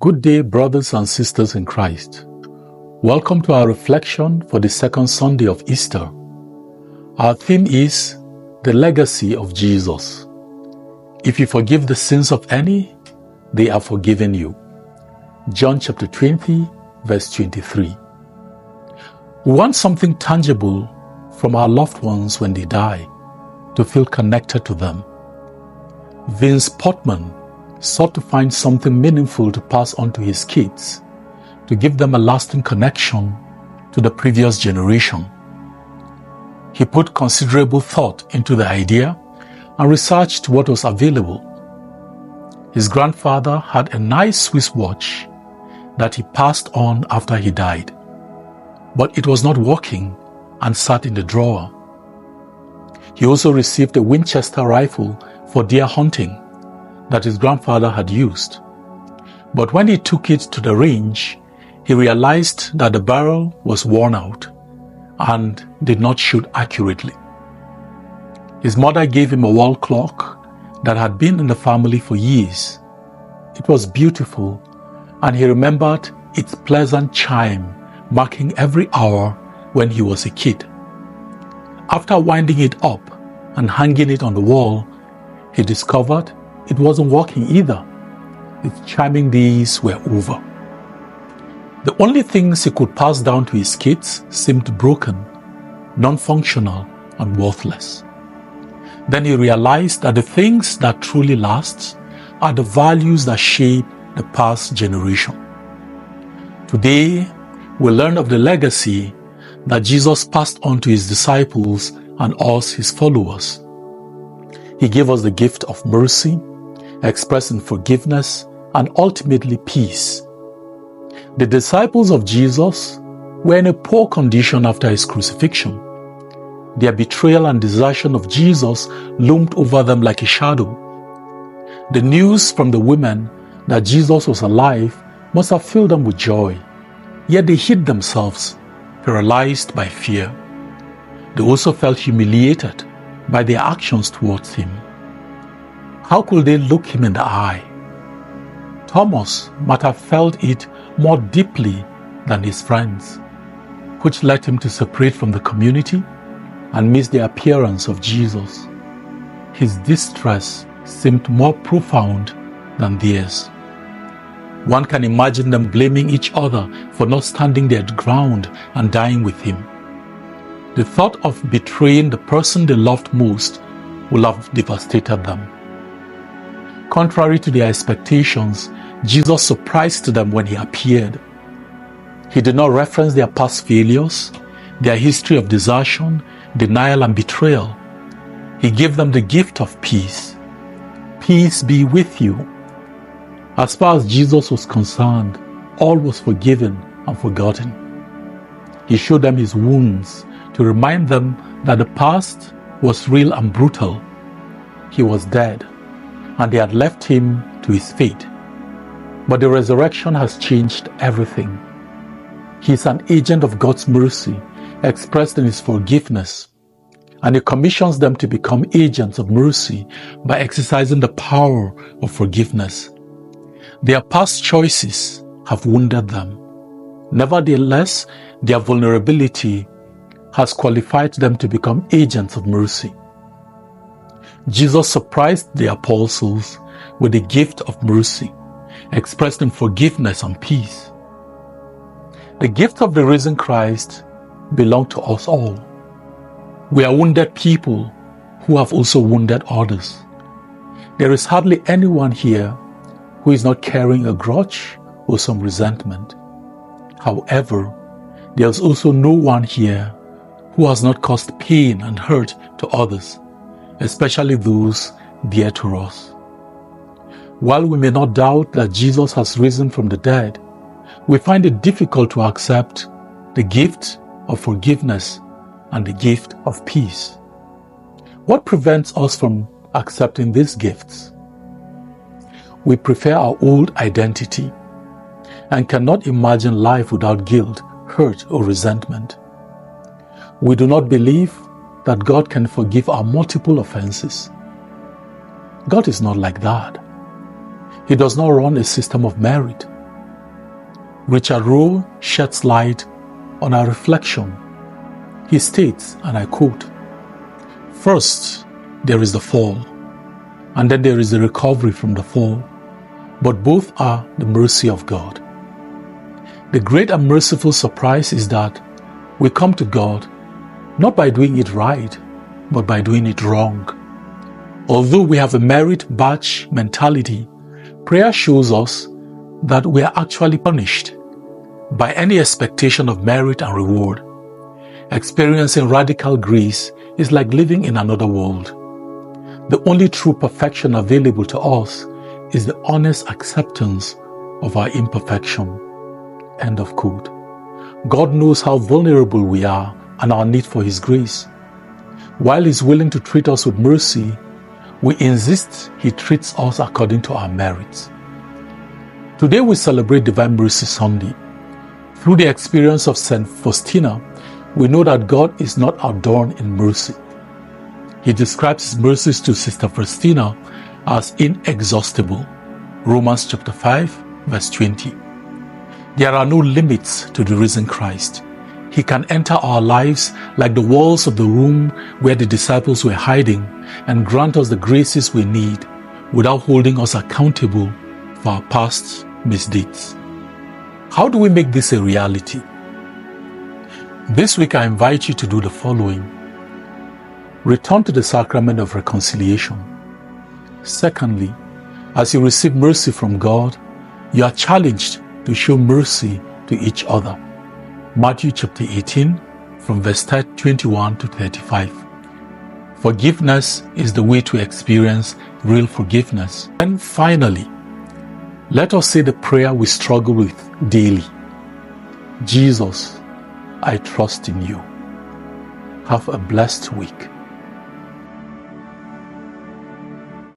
Good day, brothers and sisters in Christ. Welcome to our reflection for the second Sunday of Easter. Our theme is the legacy of Jesus. If you forgive the sins of any, they are forgiven you. John chapter 20, verse 23. We want something tangible from our loved ones when they die, to feel connected to them. Vince Portman sought to find something meaningful to pass on to his kids, to give them a lasting connection to the previous generation. He put considerable thought into the idea and researched what was available. His grandfather had a nice Swiss watch that he passed on after he died, but it was not working and sat in the drawer. He also received a Winchester rifle for deer hunting that his grandfather had used. But when he took it to the range, he realized that the barrel was worn out and did not shoot accurately. His mother gave him a wall clock that had been in the family for years. It was beautiful, and he remembered its pleasant chime marking every hour when he was a kid. After winding it up and hanging it on the wall, he discovered it wasn't working either. Its chiming days were over. The only things he could pass down to his kids seemed broken, non-functional, and worthless. Then he realized that the things that truly last are the values that shape the past generation. Today, we learn of the legacy that Jesus passed on to his disciples and us, his followers. He gave us the gift of mercy, expressing forgiveness and ultimately peace. The disciples of Jesus were in a poor condition after his crucifixion. Their betrayal and desertion of Jesus loomed over them like a shadow. The news from the women that Jesus was alive must have filled them with joy, yet they hid themselves, paralyzed by fear. They also felt humiliated by their actions towards him. How could they look him in the eye? Thomas might have felt it more deeply than his friends, which led him to separate from the community and miss the appearance of Jesus. His distress seemed more profound than theirs. One can imagine them blaming each other for not standing their ground and dying with him. The thought of betraying the person they loved most would have devastated them. Contrary to their expectations, Jesus surprised them when he appeared. He did not reference their past failures, their history of desertion, denial, and betrayal. He gave them the gift of peace. Peace be with you. As far as Jesus was concerned, all was forgiven and forgotten. He showed them his wounds to remind them that the past was real and brutal. He was dead, and they had left him to his fate. But the resurrection has changed everything. He is an agent of God's mercy, expressed in his forgiveness, and he commissions them to become agents of mercy by exercising the power of forgiveness. Their past choices have wounded them. Nevertheless, their vulnerability has qualified them to become agents of mercy. Jesus surprised the apostles with the gift of mercy, expressed in forgiveness and peace. The gift of the risen Christ belongs to us all. We are wounded people who have also wounded others. There is hardly anyone here who is not carrying a grudge or some resentment. However, there is also no one here who has not caused pain and hurt to others, especially those dear to us. While we may not doubt that Jesus has risen from the dead, we find it difficult to accept the gift of forgiveness and the gift of peace. What prevents us from accepting these gifts? We prefer our old identity and cannot imagine life without guilt, hurt, or resentment. We do not believe that God can forgive our multiple offenses. God is not like that. He does not run a system of merit. Richard Rowe sheds light on our reflection. He states, and I quote, "First, there is the fall, and then there is the recovery from the fall, but both are the mercy of God. The great and merciful surprise is that we come to God not by doing it right, but by doing it wrong. Although we have a merit badge mentality, prayer shows us that we are actually punished by any expectation of merit and reward. Experiencing radical grace is like living in another world. The only true perfection available to us is the honest acceptance of our imperfection." End of quote. God knows how vulnerable we are and our need for His grace. While He's willing to treat us with mercy, we insist He treats us according to our merits. Today we celebrate Divine Mercy Sunday. Through the experience of St. Faustina, we know that God is not outdone in mercy. He describes His mercies to Sister Faustina as inexhaustible. Romans chapter 5, verse 20. There are no limits to the risen Christ. He can enter our lives like the walls of the room where the disciples were hiding and grant us the graces we need without holding us accountable for our past misdeeds. How do we make this a reality? This week I invite you to do the following. Return to the sacrament of reconciliation. Secondly, as you receive mercy from God, you are challenged to show mercy to each other. Matthew chapter 18, from verse 21 to 35. Forgiveness is the way to experience real forgiveness. And finally, let us say the prayer we struggle with daily. Jesus, I trust in you. Have a blessed week.